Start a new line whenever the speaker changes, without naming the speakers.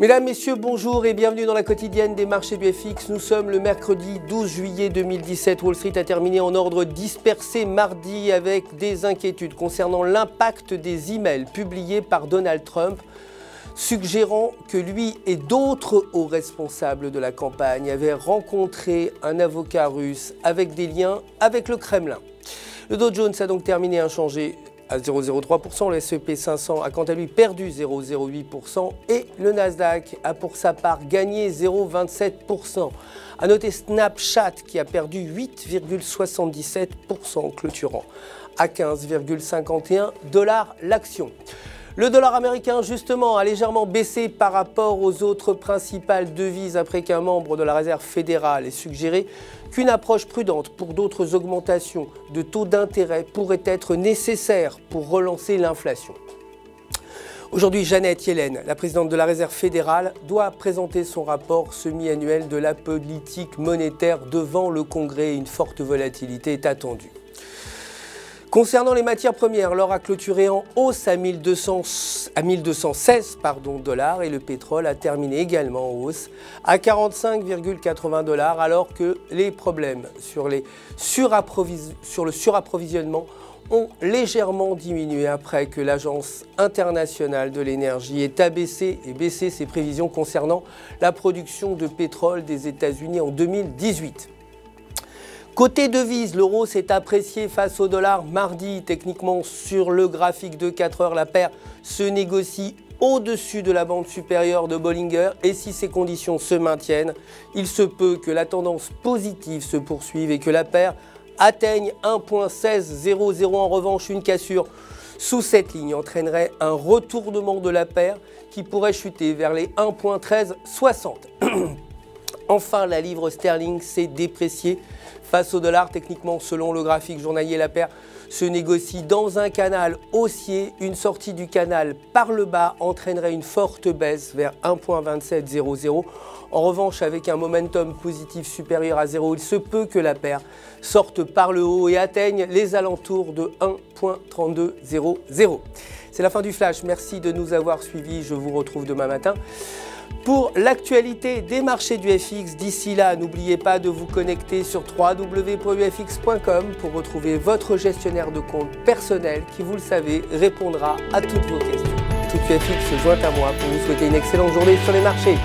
Mesdames, Messieurs, bonjour et bienvenue dans la quotidienne des marchés du FX. Nous sommes le mercredi 12 juillet 2017. Wall Street a terminé en ordre dispersé mardi avec des inquiétudes concernant l'impact des emails publiés par Donald Trump, suggérant que lui et d'autres hauts responsables de la campagne avaient rencontré un avocat russe avec des liens avec le Kremlin. Le Dow Jones a donc terminé inchangé à 0,03%, le S&P 500 a quant à lui perdu 0,08% et le Nasdaq a pour sa part gagné 0,27%. A noter Snapchat qui a perdu 8,77%, clôturant à 15,51 $ l'action. Le dollar américain, justement, a légèrement baissé par rapport aux autres principales devises après qu'un membre de la Réserve fédérale ait suggéré qu'une approche prudente pour d'autres augmentations de taux d'intérêt pourrait être nécessaire pour relancer l'inflation. Aujourd'hui, Janet Yellen, la présidente de la Réserve fédérale, doit présenter son rapport semi-annuel de la politique monétaire devant le Congrès. Une forte volatilité est attendue. Concernant les matières premières, l'or a clôturé en hausse à 1216 $ et le pétrole a terminé également en hausse à 45,80 $ alors que les problèmes sur le surapprovisionnement ont légèrement diminué après que l'Agence internationale de l'énergie ait baissé ses prévisions concernant la production de pétrole des États-Unis en 2018. Côté devises, l'euro s'est apprécié face au dollar mardi. Techniquement, sur le graphique de 4 heures, la paire se négocie au-dessus de la bande supérieure de Bollinger. Et si ces conditions se maintiennent, il se peut que la tendance positive se poursuive et que la paire atteigne 1,1600. En revanche, une cassure sous cette ligne entraînerait un retournement de la paire qui pourrait chuter vers les 1,1360. Enfin, la livre sterling s'est dépréciée face au dollar. Techniquement, selon le graphique journalier, la paire se négocie dans un canal haussier. Une sortie du canal par le bas entraînerait une forte baisse vers 1,2700. En revanche, avec un momentum positif supérieur à 0, il se peut que la paire sorte par le haut et atteigne les alentours de 1,3200. C'est la fin du flash. Merci de nous avoir suivis. Je vous retrouve demain matin pour l'actualité des marchés du FX. D'ici là, n'oubliez pas de vous connecter sur www.ufx.com pour retrouver votre gestionnaire de compte personnel qui, vous le savez, répondra à toutes vos questions. Tout UFX se joint à moi pour vous souhaiter une excellente journée sur les marchés.